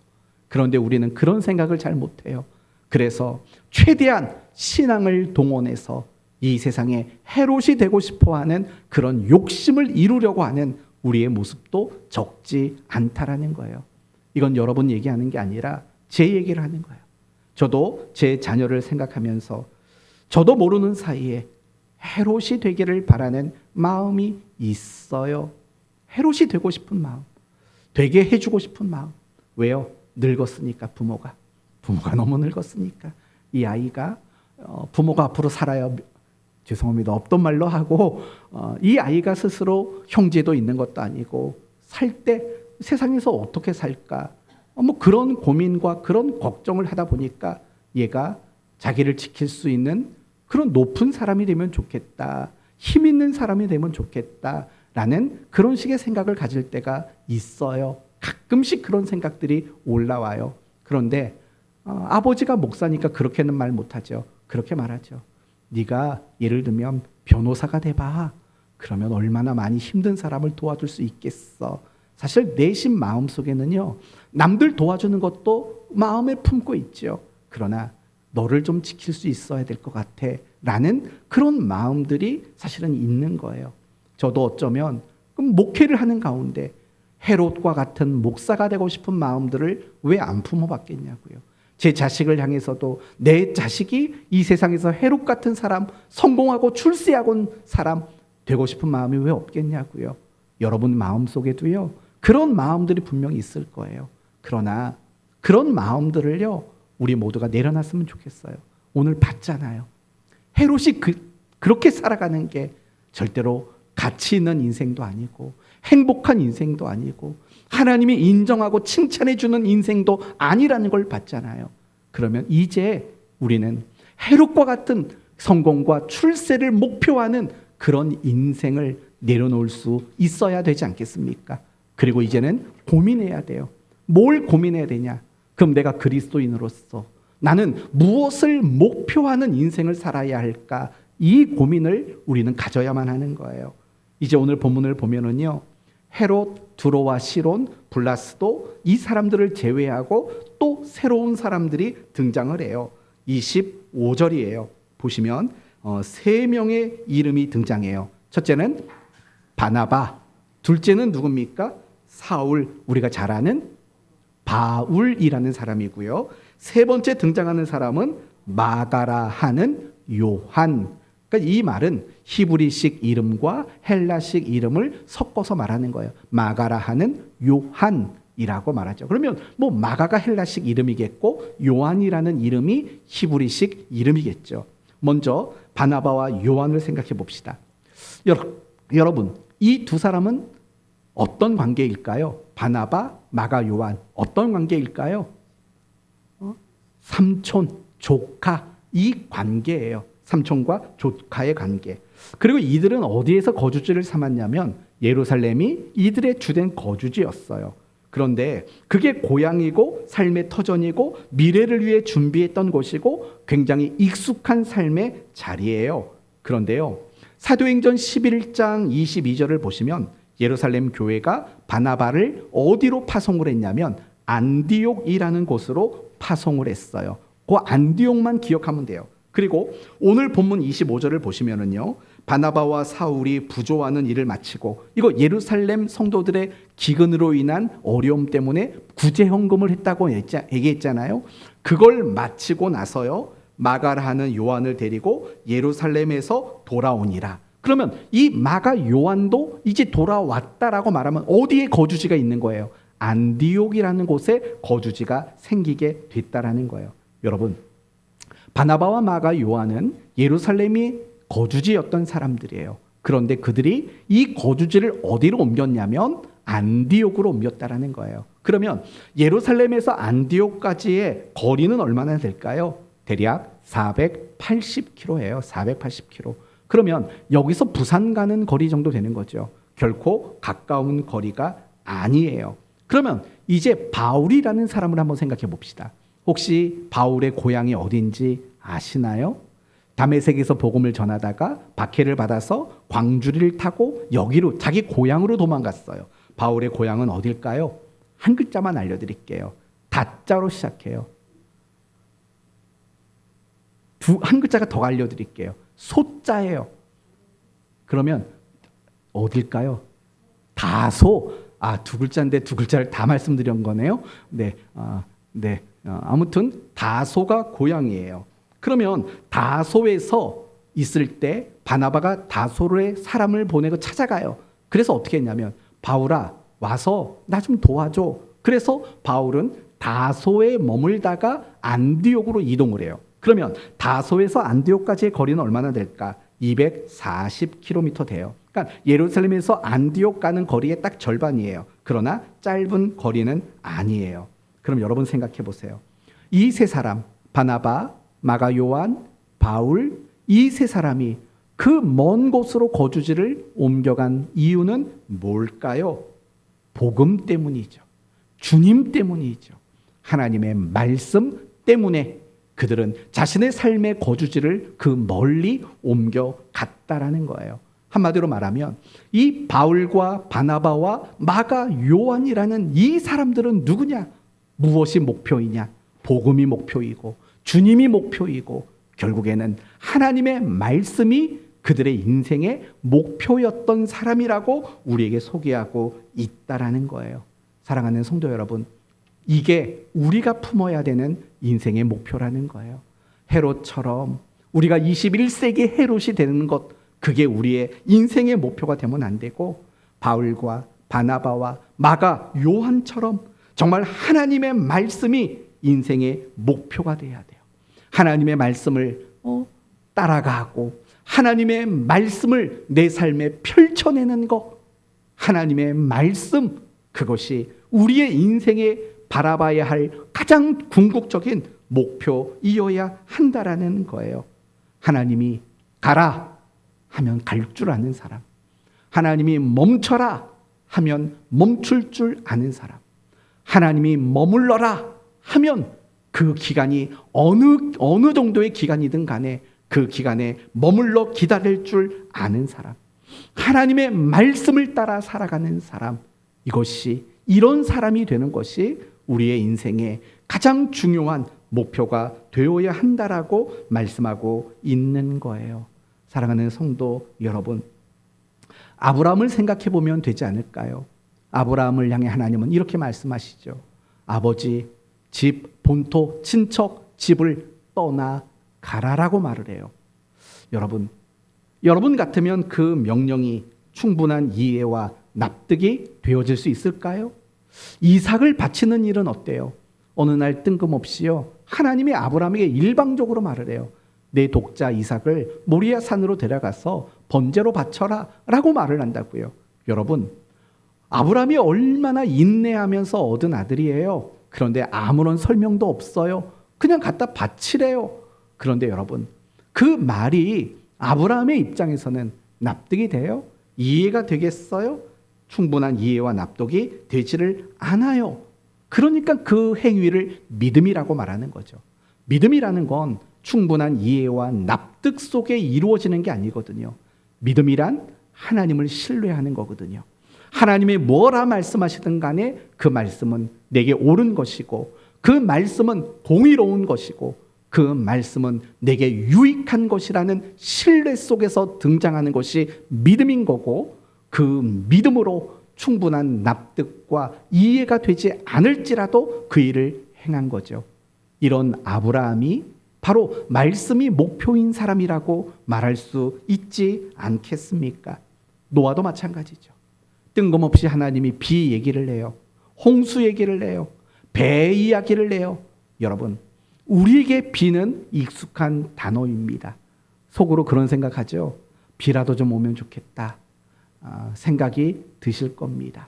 그런데 우리는 그런 생각을 잘 못해요. 그래서 최대한 신앙을 동원해서 이 세상에 헤롯이 되고 싶어하는 그런 욕심을 이루려고 하는 우리의 모습도 적지 않다라는 거예요. 이건 여러분 얘기하는 게 아니라 제 얘기를 하는 거예요. 저도 제 자녀를 생각하면서 저도 모르는 사이에 헤롯이 되기를 바라는 마음이 있어요. 헤롯이 되고 싶은 마음, 되게 해주고 싶은 마음. 왜요? 늙었으니까 부모가 너무 늙었으니까 이 아이가 부모가 앞으로 살아요. 죄송합니다. 없던 말로 하고 이 아이가 스스로 형제도 있는 것도 아니고 살 때 세상에서 어떻게 살까? 뭐 그런 고민과 그런 걱정을 하다 보니까 얘가 자기를 지킬 수 있는 그런 높은 사람이 되면 좋겠다. 힘 있는 사람이 되면 좋겠다라는 그런 식의 생각을 가질 때가 있어요. 가끔씩 그런 생각들이 올라와요. 그런데 아버지가 목사니까 그렇게는 말 못하죠. 그렇게 말하죠. 네가 예를 들면 변호사가 돼봐. 그러면 얼마나 많이 힘든 사람을 도와줄 수 있겠어. 사실 내심 마음속에는요, 남들 도와주는 것도 마음에 품고 있죠. 그러나 너를 좀 지킬 수 있어야 될 것 같아 라는 그런 마음들이 사실은 있는 거예요. 저도 어쩌면 목회를 하는 가운데 헤롯과 같은 목사가 되고 싶은 마음들을 왜 안 품어봤겠냐고요. 제 자식을 향해서도 내 자식이 이 세상에서 헤롯 같은 사람, 성공하고 출세하고 사람 되고 싶은 마음이 왜 없겠냐고요. 여러분 마음속에도요, 그런 마음들이 분명히 있을 거예요. 그러나 그런 마음들을요, 우리 모두가 내려놨으면 좋겠어요. 오늘 봤잖아요. 헤롯이 그렇게 살아가는 게 절대로 가치 있는 인생도 아니고 행복한 인생도 아니고 하나님이 인정하고 칭찬해주는 인생도 아니라는 걸 봤잖아요. 그러면 이제 우리는 헤롯과 같은 성공과 출세를 목표하는 그런 인생을 내려놓을 수 있어야 되지 않겠습니까? 그리고 이제는 고민해야 돼요. 뭘 고민해야 되냐? 그럼 내가 그리스도인으로서 나는 무엇을 목표하는 인생을 살아야 할까? 이 고민을 우리는 가져야만 하는 거예요. 이제 오늘 본문을 보면은요, 헤롯, 두로와 시론, 블라스도 이 사람들을 제외하고 또 새로운 사람들이 등장을 해요. 25절이에요. 보시면 세 명의 이름이 등장해요. 첫째는 바나바, 둘째는 누굽니까? 사울, 우리가 잘 아는 바울이라는 사람이고요. 세 번째 등장하는 사람은 마가라 하는 요한. 그러니까 이 말은 히브리식 이름과 헬라식 이름을 섞어서 말하는 거예요. 마가라 하는 요한이라고 말하죠. 그러면 뭐 마가가 헬라식 이름이겠고 요한이라는 이름이 히브리식 이름이겠죠. 먼저 바나바와 요한을 생각해 봅시다. 여러분, 이 두 사람은 어떤 관계일까요? 바나바, 마가, 요한 어떤 관계일까요? 삼촌, 조카 이 관계예요. 삼촌과 조카의 관계. 그리고 이들은 어디에서 거주지를 삼았냐면 예루살렘이 이들의 주된 거주지였어요. 그런데 그게 고향이고 삶의 터전이고 미래를 위해 준비했던 곳이고 굉장히 익숙한 삶의 자리예요. 그런데요, 사도행전 11장 22절을 보시면 예루살렘 교회가 바나바를 어디로 파송을 했냐면 안디옥이라는 곳으로 파송을 했어요. 그 안디옥만 기억하면 돼요. 그리고 오늘 본문 25절을 보시면은요, 바나바와 사울이 부조하는 일을 마치고 이거 예루살렘 성도들의 기근으로 인한 어려움 때문에 구제헌금을 했다고 얘기했잖아요. 그걸 마치고 나서요, 마가라 하는 요한을 데리고 예루살렘에서 돌아오니라. 그러면 이 마가 요한도 이제 돌아왔다라고 말하면 어디에 거주지가 있는 거예요? 안디옥이라는 곳에 거주지가 생기게 됐다라는 거예요. 여러분, 바나바와 마가 요한은 예루살렘이 거주지였던 사람들이에요. 그런데 그들이 이 거주지를 어디로 옮겼냐면 안디옥으로 옮겼다라는 거예요. 그러면 예루살렘에서 안디옥까지의 거리는 얼마나 될까요? 대략 480km예요. 480km. 그러면 여기서 부산 가는 거리 정도 되는 거죠. 결코 가까운 거리가 아니에요. 그러면 이제 바울이라는 사람을 한번 생각해 봅시다. 혹시 바울의 고향이 어딘지 아시나요? 다메섹에서 복음을 전하다가 박해를 받아서 광주리를 타고 여기로 자기 고향으로 도망갔어요. 바울의 고향은 어딜까요? 한 글자만 알려드릴게요. 다자로 시작해요. 한 글자가 더 알려드릴게요. 소자예요. 그러면 어딜까요? 다소. 두 글자인데 두 글자를 다 말씀드린 거네요. 아무튼 다소가 고향이에요. 그러면 다소에서 있을 때 바나바가 다소에 사람을 보내고 찾아가요. 그래서 어떻게 했냐면 바울아 와서 나 좀 도와줘. 그래서 바울은 다소에 머물다가 안디옥으로 이동을 해요. 그러면 다소에서 안디옥까지의 거리는 얼마나 될까? 240km 돼요. 그러니까 예루살렘에서 안디옥 가는 거리의 딱 절반이에요. 그러나 짧은 거리는 아니에요. 그럼 여러분 생각해 보세요. 이 세 사람, 바나바, 마가 요한, 바울, 이 세 사람이 그 먼 곳으로 거주지를 옮겨간 이유는 뭘까요? 복음 때문이죠. 주님 때문이죠. 하나님의 말씀 때문에 그들은 자신의 삶의 거주지를 그 멀리 옮겨갔다라는 거예요. 한마디로 말하면 이 바울과 바나바와 마가 요한이라는 이 사람들은 누구냐? 무엇이 목표이냐? 복음이 목표이고 주님이 목표이고 결국에는 하나님의 말씀이 그들의 인생의 목표였던 사람이라고 우리에게 소개하고 있다라는 거예요. 사랑하는 성도 여러분, 이게 우리가 품어야 되는 인생의 목표라는 거예요. 헤롯처럼 우리가 21세기 헤롯이 되는 것, 그게 우리의 인생의 목표가 되면 안 되고 바울과 바나바와 마가 요한처럼 정말 하나님의 말씀이 인생의 목표가 돼야 돼요. 하나님의 말씀을 따라가고 하나님의 말씀을 내 삶에 펼쳐내는 것, 하나님의 말씀, 그것이 우리의 인생에 바라봐야 할 가장 궁극적인 목표이어야 한다라는 거예요. 하나님이 가라 하면 갈 줄 아는 사람, 하나님이 멈춰라 하면 멈출 줄 아는 사람, 하나님이 머물러라 하면 그 기간이 어느 정도의 기간이든 간에 그 기간에 머물러 기다릴 줄 아는 사람, 하나님의 말씀을 따라 살아가는 사람, 이런 사람이 되는 것이 우리의 인생의 가장 중요한 목표가 되어야 한다라고 말씀하고 있는 거예요. 사랑하는 성도 여러분, 아브라함을 생각해 보면 되지 않을까요? 아브라함을 향해 하나님은 이렇게 말씀하시죠. 아버지, 집, 본토, 친척, 집을 떠나가라라고 말을 해요. 여러분 같으면 그 명령이 충분한 이해와 납득이 되어질 수 있을까요? 이삭을 바치는 일은 어때요? 어느 날 뜬금없이요, 하나님이 아브라함에게 일방적으로 말을 해요. 내 독자 이삭을 모리아 산으로 데려가서 번제로 바쳐라 라고 말을 한다고요. 여러분, 아브라함이 얼마나 인내하면서 얻은 아들이에요. 그런데 아무런 설명도 없어요. 그냥 갖다 바치래요. 그런데 여러분, 그 말이 아브라함의 입장에서는 납득이 돼요? 이해가 되겠어요? 충분한 이해와 납득이 되지를 않아요. 그러니까 그 행위를 믿음이라고 말하는 거죠. 믿음이라는 건 충분한 이해와 납득 속에 이루어지는 게 아니거든요. 믿음이란 하나님을 신뢰하는 거거든요. 하나님이 뭐라 말씀하시든 간에 그 말씀은 내게 옳은 것이고, 그 말씀은 공의로운 것이고, 그 말씀은 내게 유익한 것이라는 신뢰 속에서 등장하는 것이 믿음인 거고, 그 믿음으로 충분한 납득과 이해가 되지 않을지라도 그 일을 행한 거죠. 이런 아브라함이 바로 말씀이 목표인 사람이라고 말할 수 있지 않겠습니까? 노아도 마찬가지죠. 뜬금없이 하나님이 비 얘기를 해요. 홍수 얘기를 해요. 배 이야기를 해요. 여러분, 우리에게 비는 익숙한 단어입니다. 속으로 그런 생각하죠. 비라도 좀 오면 좋겠다. 생각이 드실 겁니다.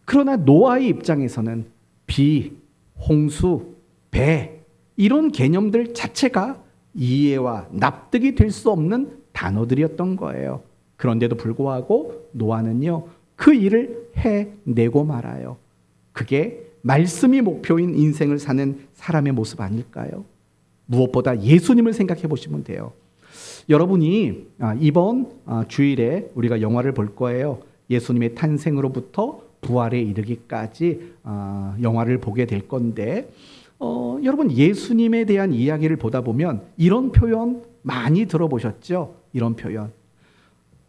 그러나 노아의 입장에서는 비, 홍수, 배, 이런 개념들 자체가 이해와 납득이 될 수 없는 단어들이었던 거예요. 그런데도 불구하고 노아는요, 그 일을 해내고 말아요. 그게 말씀이 목표인 인생을 사는 사람의 모습 아닐까요? 무엇보다 예수님을 생각해 보시면 돼요. 여러분이 이번 주일에 우리가 영화를 볼 거예요. 예수님의 탄생으로부터 부활에 이르기까지 영화를 보게 될 건데, 여러분 예수님에 대한 이야기를 보다 보면 이런 표현 많이 들어보셨죠? 이런 표현.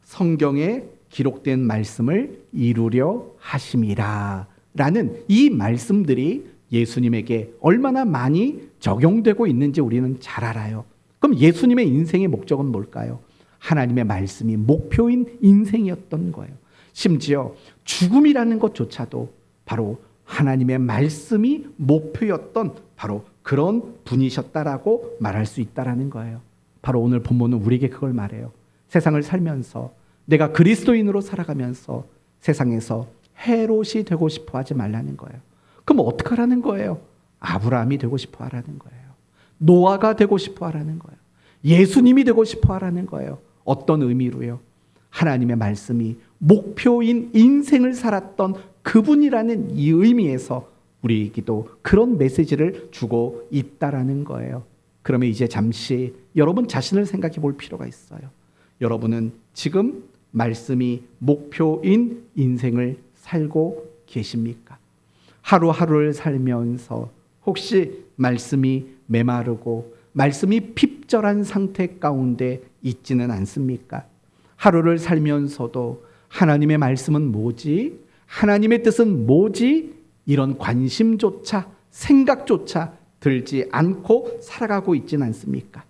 성경에 기록된 말씀을 이루려 하심이라 라는 이 말씀들이 예수님에게 얼마나 많이 적용되고 있는지 우리는 잘 알아요. 그럼 예수님의 인생의 목적은 뭘까요? 하나님의 말씀이 목표인 인생이었던 거예요. 심지어 죽음이라는 것조차도 바로 하나님의 말씀이 목표였던 바로 그런 분이셨다라고 말할 수 있다라는 거예요. 바로 오늘 본문은 우리에게 그걸 말해요. 세상을 살면서 내가 그리스도인으로 살아가면서 세상에서 헤롯이 되고 싶어 하지 말라는 거예요. 그럼 어떻게 하라는 거예요? 아브라함이 되고 싶어 하라는 거예요. 노아가 되고 싶어 하라는 거예요. 예수님이 되고 싶어 하라는 거예요. 어떤 의미로요? 하나님의 말씀이 목표인 인생을 살았던 그분이라는 이 의미에서 우리에게도 그런 메시지를 주고 있다라는 거예요. 그러면 이제 잠시 여러분 자신을 생각해 볼 필요가 있어요. 여러분은 지금 말씀이 목표인 인생을 살고 계십니까? 하루하루를 살면서 혹시 말씀이 메마르고 말씀이 핍절한 상태 가운데 있지는 않습니까? 하루를 살면서도 하나님의 말씀은 뭐지? 하나님의 뜻은 뭐지? 이런 관심조차 생각조차 들지 않고 살아가고 있지는 않습니까?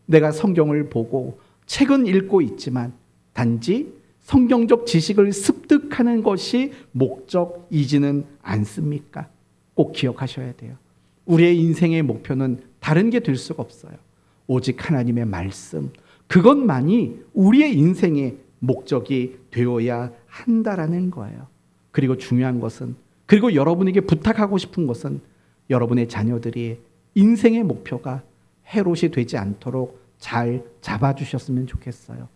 내가 성경을 보고 책은 읽고 있지만 단지 성경적 지식을 습득하는 것이 목적이지는 않습니까? 꼭 기억하셔야 돼요. 우리의 인생의 목표는 다른 게 될 수가 없어요. 오직 하나님의 말씀, 그것만이 우리의 인생의 목적이 되어야 한다라는 거예요. 그리고 중요한 것은, 그리고 여러분에게 부탁하고 싶은 것은 여러분의 자녀들이 인생의 목표가 헤롯이 되지 않도록 잘 잡아주셨으면 좋겠어요.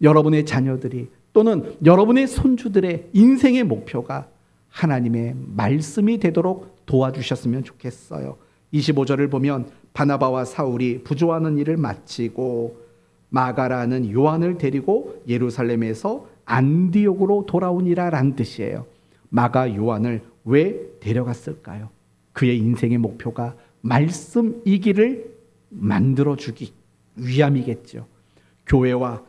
여러분의 자녀들이 또는 여러분의 손주들의 인생의 목표가 하나님의 말씀이 되도록 도와주셨으면 좋겠어요. 25절을 보면 바나바와 사울이 부조하는 일을 마치고 마가라는 요한을 데리고 예루살렘에서 안디옥으로 돌아오니라 라는 뜻이에요. 마가 요한을 왜 데려갔을까요? 그의 인생의 목표가 말씀이기를 만들어주기 위함이겠죠. 교회와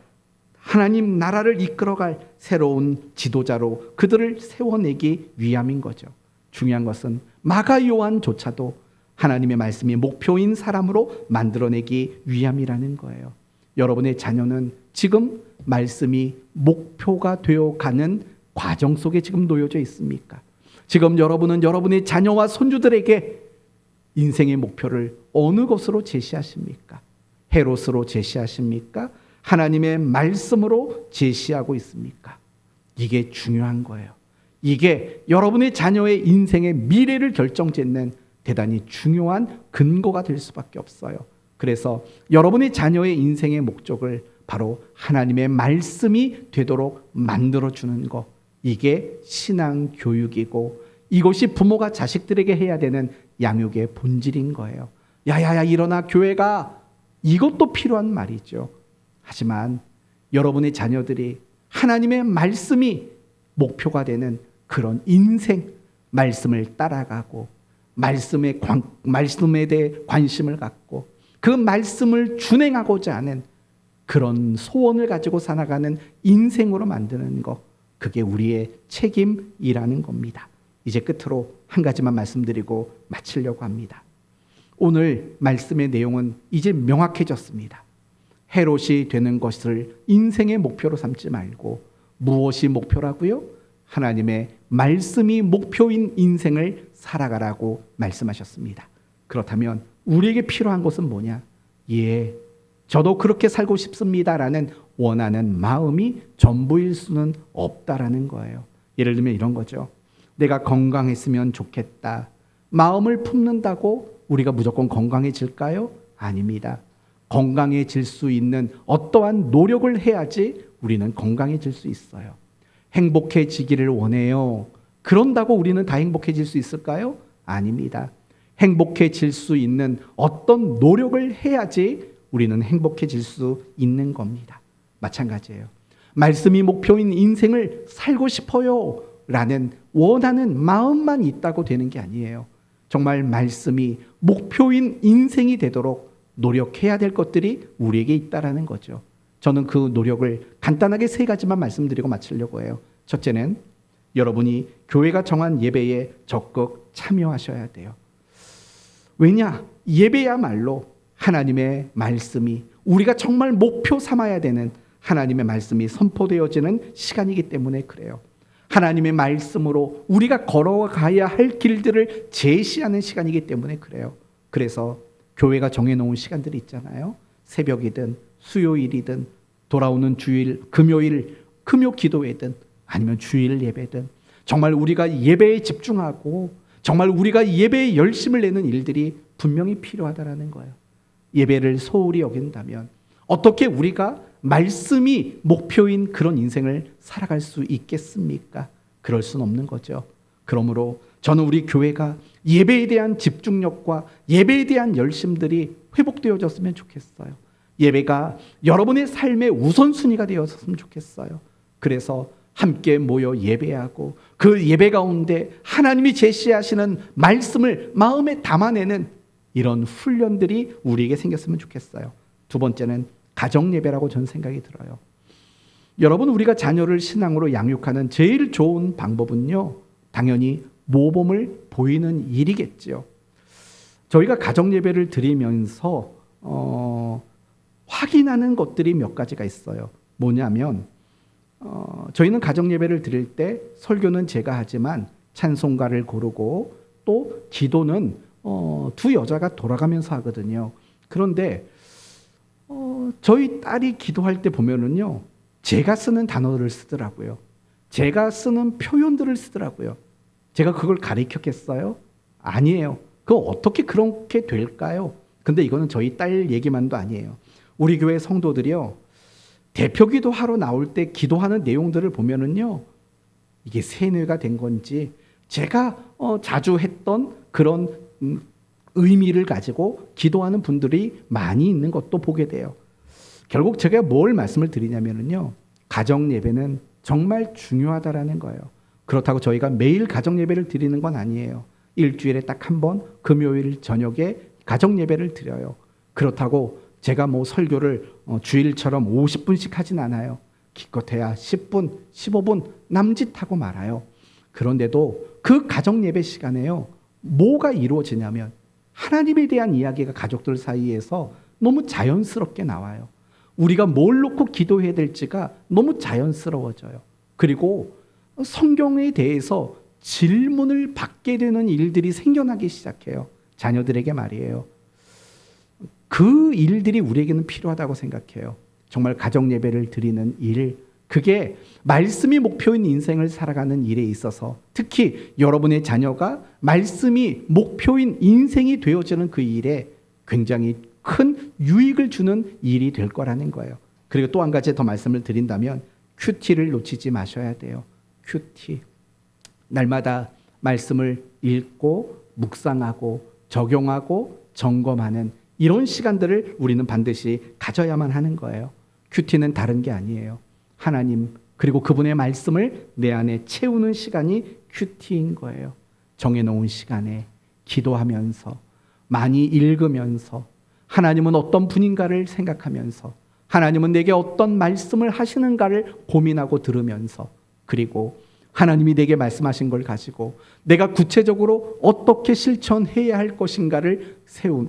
하나님 나라를 이끌어갈 새로운 지도자로 그들을 세워내기 위함인 거죠. 중요한 것은 마가 요한조차도 하나님의 말씀이 목표인 사람으로 만들어내기 위함이라는 거예요. 여러분의 자녀는 지금 말씀이 목표가 되어가는 과정 속에 지금 놓여져 있습니까? 지금 여러분은 여러분의 자녀와 손주들에게 인생의 목표를 어느 것으로 제시하십니까? 헤롯으로 제시하십니까? 하나님의 말씀으로 제시하고 있습니까? 이게 중요한 거예요. 이게 여러분의 자녀의 인생의 미래를 결정짓는 대단히 중요한 근거가 될 수밖에 없어요. 그래서 여러분의 자녀의 인생의 목적을 바로 하나님의 말씀이 되도록 만들어주는 것, 이게 신앙 교육이고 이것이 부모가 자식들에게 해야 되는 양육의 본질인 거예요. 야야야 일어나 교회가, 이것도 필요한 말이죠. 하지만 여러분의 자녀들이 하나님의 말씀이 목표가 되는 그런 인생, 말씀을 따라가고 말씀에 대해 관심을 갖고 그 말씀을 준행하고자 하는 그런 소원을 가지고 살아가는 인생으로 만드는 것, 그게 우리의 책임이라는 겁니다. 이제 끝으로 한 가지만 말씀드리고 마치려고 합니다. 오늘 말씀의 내용은 이제 명확해졌습니다. 헤롯이 되는 것을 인생의 목표로 삼지 말고 무엇이 목표라고요? 하나님의 말씀이 목표인 인생을 살아가라고 말씀하셨습니다. 그렇다면 우리에게 필요한 것은 뭐냐? 예, 저도 그렇게 살고 싶습니다라는 원하는 마음이 전부일 수는 없다라는 거예요. 예를 들면 이런 거죠. 내가 건강했으면 좋겠다. 마음을 품는다고 우리가 무조건 건강해질까요? 아닙니다. 건강해질 수 있는 어떠한 노력을 해야지 우리는 건강해질 수 있어요. 행복해지기를 원해요. 그런다고 우리는 다 행복해질 수 있을까요? 아닙니다. 행복해질 수 있는 어떤 노력을 해야지 우리는 행복해질 수 있는 겁니다. 마찬가지예요. 말씀이 목표인 인생을 살고 싶어요 라는 원하는 마음만 있다고 되는 게 아니에요. 정말 말씀이 목표인 인생이 되도록 노력해야 될 것들이 우리에게 있다라는 거죠. 저는 그 노력을 간단하게 세 가지만 말씀드리고 마치려고 해요. 첫째는 여러분이 교회가 정한 예배에 적극 참여하셔야 돼요. 왜냐? 예배야말로 하나님의 말씀이 우리가 정말 목표 삼아야 되는 하나님의 말씀이 선포되어지는 시간이기 때문에 그래요. 하나님의 말씀으로 우리가 걸어가야 할 길들을 제시하는 시간이기 때문에 그래요. 그래서 교회가 정해놓은 시간들이 있잖아요. 새벽이든 수요일이든 돌아오는 주일, 금요일, 금요 기도회든 아니면 주일 예배든 정말 우리가 예배에 집중하고 정말 우리가 예배에 열심을 내는 일들이 분명히 필요하다라는 거예요. 예배를 소홀히 여긴다면 어떻게 우리가 말씀이 목표인 그런 인생을 살아갈 수 있겠습니까? 그럴 수는 없는 거죠. 그러므로 저는 우리 교회가 예배에 대한 집중력과 예배에 대한 열심들이 회복되어졌으면 좋겠어요. 예배가 여러분의 삶의 우선순위가 되었으면 좋겠어요. 그래서 함께 모여 예배하고 그 예배 가운데 하나님이 제시하시는 말씀을 마음에 담아내는 이런 훈련들이 우리에게 생겼으면 좋겠어요. 두 번째는 가정 예배라고 저는 생각이 들어요. 여러분, 우리가 자녀를 신앙으로 양육하는 제일 좋은 방법은요, 당연히 모범을 보이는 일이겠죠. 저희가 가정 예배를 드리면서 확인하는 것들이 몇 가지가 있어요. 뭐냐면 저희는 가정 예배를 드릴 때 설교는 제가 하지만 찬송가를 고르고 또 기도는 두 여자가 돌아가면서 하거든요. 그런데 저희 딸이 기도할 때 보면은요, 제가 쓰는 단어를 쓰더라고요. 제가 쓰는 표현들을 쓰더라고요. 제가 그걸 가르쳤겠어요? 아니에요. 그거 어떻게 그렇게 될까요? 근데 이거는 저희 딸 얘기만도 아니에요. 우리 교회 성도들이요, 대표기도 하러 나올 때 기도하는 내용들을 보면은요, 이게 세뇌가 된 건지 제가 자주 했던 그런 의미를 가지고 기도하는 분들이 많이 있는 것도 보게 돼요. 결국 제가 뭘 말씀을 드리냐면요, 가정 예배는 정말 중요하다라는 거예요. 그렇다고 저희가 매일 가정 예배를 드리는 건 아니에요. 일주일에 딱 한 번 금요일 저녁에 가정 예배를 드려요. 그렇다고 제가 뭐 설교를 주일처럼 50분씩 하진 않아요. 기껏해야 10분, 15분 남짓하고 말아요. 그런데도 그 가정 예배 시간에요, 뭐가 이루어지냐면 하나님에 대한 이야기가 가족들 사이에서 너무 자연스럽게 나와요. 우리가 뭘 놓고 기도해야 될지가 너무 자연스러워져요. 그리고 성경에 대해서 질문을 받게 되는 일들이 생겨나기 시작해요. 자녀들에게 말이에요. 그 일들이 우리에게는 필요하다고 생각해요. 정말 가정 예배를 드리는 일, 그게 말씀이 목표인 인생을 살아가는 일에 있어서 특히 여러분의 자녀가 말씀이 목표인 인생이 되어지는 그 일에 굉장히 큰 유익을 주는 일이 될 거라는 거예요. 그리고 또 한 가지 더 말씀을 드린다면 큐티를 놓치지 마셔야 돼요. 큐티. 날마다 말씀을 읽고 묵상하고 적용하고 점검하는 이런 시간들을 우리는 반드시 가져야만 하는 거예요. 큐티는 다른 게 아니에요. 하나님 그리고 그분의 말씀을 내 안에 채우는 시간이 큐티인 거예요. 정해놓은 시간에 기도하면서 많이 읽으면서 하나님은 어떤 분인가를 생각하면서 하나님은 내게 어떤 말씀을 하시는가를 고민하고 들으면서 그리고 하나님이 내게 말씀하신 걸 가지고 내가 구체적으로 어떻게 실천해야 할 것인가를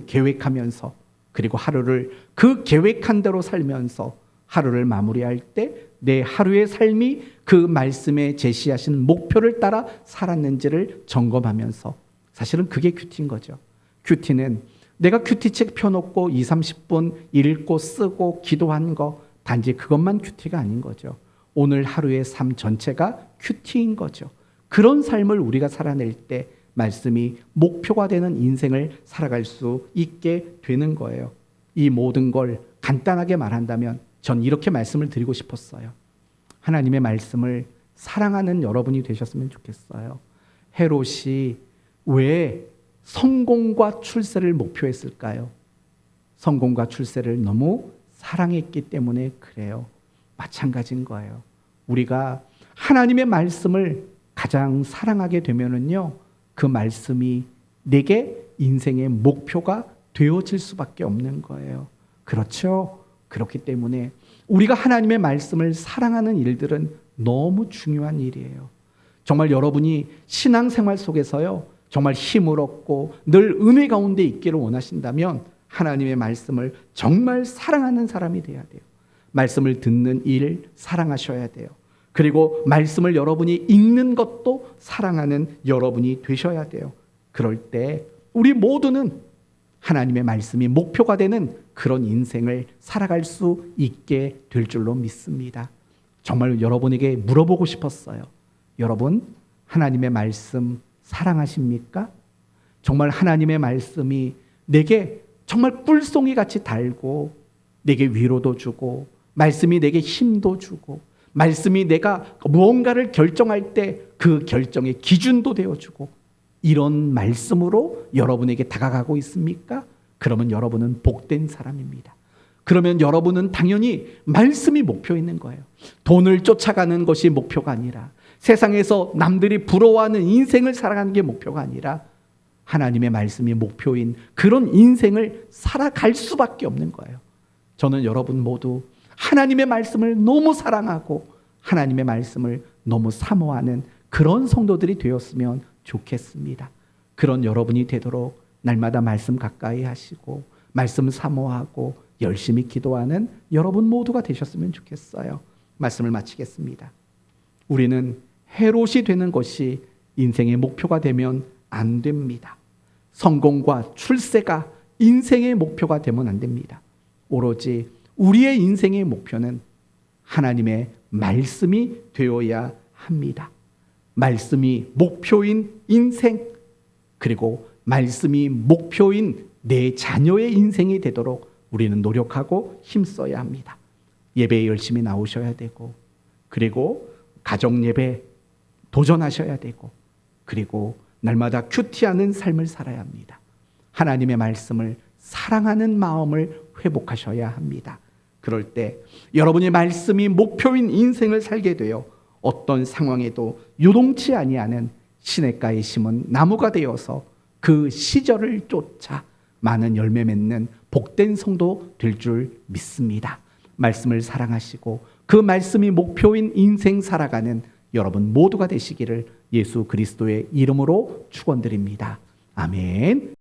계획하면서 그리고 하루를 그 계획한 대로 살면서 하루를 마무리할 때 내 하루의 삶이 그 말씀에 제시하신 목표를 따라 살았는지를 점검하면서 사실은 그게 큐티인 거죠. 큐티는 내가 큐티책 펴놓고 20, 30분 읽고 쓰고 기도한 거 단지 그것만 큐티가 아닌 거죠. 오늘 하루의 삶 전체가 큐티인 거죠. 그런 삶을 우리가 살아낼 때 말씀이 목표가 되는 인생을 살아갈 수 있게 되는 거예요. 이 모든 걸 간단하게 말한다면 전 이렇게 말씀을 드리고 싶었어요. 하나님의 말씀을 사랑하는 여러분이 되셨으면 좋겠어요. 헤롯이 왜 성공과 출세를 목표했을까요? 성공과 출세를 너무 사랑했기 때문에 그래요. 마찬가지인 거예요. 우리가 하나님의 말씀을 가장 사랑하게 되면은요, 그 말씀이 내게 인생의 목표가 되어질 수밖에 없는 거예요. 그렇죠? 그렇기 때문에 우리가 하나님의 말씀을 사랑하는 일들은 너무 중요한 일이에요. 정말 여러분이 신앙생활 속에서요, 정말 힘을 얻고 늘 은혜 가운데 있기를 원하신다면 하나님의 말씀을 정말 사랑하는 사람이 돼야 돼요. 말씀을 듣는 일 사랑하셔야 돼요. 그리고 말씀을 여러분이 읽는 것도 사랑하는 여러분이 되셔야 돼요. 그럴 때 우리 모두는 하나님의 말씀이 목표가 되는 그런 인생을 살아갈 수 있게 될 줄로 믿습니다. 정말 여러분에게 물어보고 싶었어요. 여러분, 하나님의 말씀 사랑하십니까? 정말 하나님의 말씀이 내게 정말 뿔송이 같이 달고 내게 위로도 주고 말씀이 내게 힘도 주고 말씀이 내가 무언가를 결정할 때 그 결정의 기준도 되어주고 이런 말씀으로 여러분에게 다가가고 있습니까? 그러면 여러분은 복된 사람입니다. 그러면 여러분은 당연히 말씀이 목표 있는 거예요. 돈을 쫓아가는 것이 목표가 아니라, 세상에서 남들이 부러워하는 인생을 살아가는 게 목표가 아니라 하나님의 말씀이 목표인 그런 인생을 살아갈 수밖에 없는 거예요. 저는 여러분 모두 하나님의 말씀을 너무 사랑하고 하나님의 말씀을 너무 사모하는 그런 성도들이 되었으면 좋겠습니다. 그런 여러분이 되도록 날마다 말씀 가까이 하시고 말씀 사모하고 열심히 기도하는 여러분 모두가 되셨으면 좋겠어요. 말씀을 마치겠습니다. 우리는 헤롯이 되는 것이 인생의 목표가 되면 안 됩니다. 성공과 출세가 인생의 목표가 되면 안 됩니다. 오로지 우리의 인생의 목표는 하나님의 말씀이 되어야 합니다. 말씀이 목표인 인생, 그리고 말씀이 목표인 내 자녀의 인생이 되도록 우리는 노력하고 힘써야 합니다. 예배에 열심히 나오셔야 되고, 그리고 가정 예배 도전하셔야 되고, 그리고 날마다 큐티하는 삶을 살아야 합니다. 하나님의 말씀을 사랑하는 마음을 회복하셔야 합니다. 그럴 때 여러분의 말씀이 목표인 인생을 살게 되어 어떤 상황에도 요동치 아니하는 시냇가에 심은 나무가 되어서 그 시절을 쫓아 많은 열매 맺는 복된 성도 될 줄 믿습니다. 말씀을 사랑하시고 그 말씀이 목표인 인생 살아가는 여러분 모두가 되시기를 예수 그리스도의 이름으로 축원드립니다. 아멘.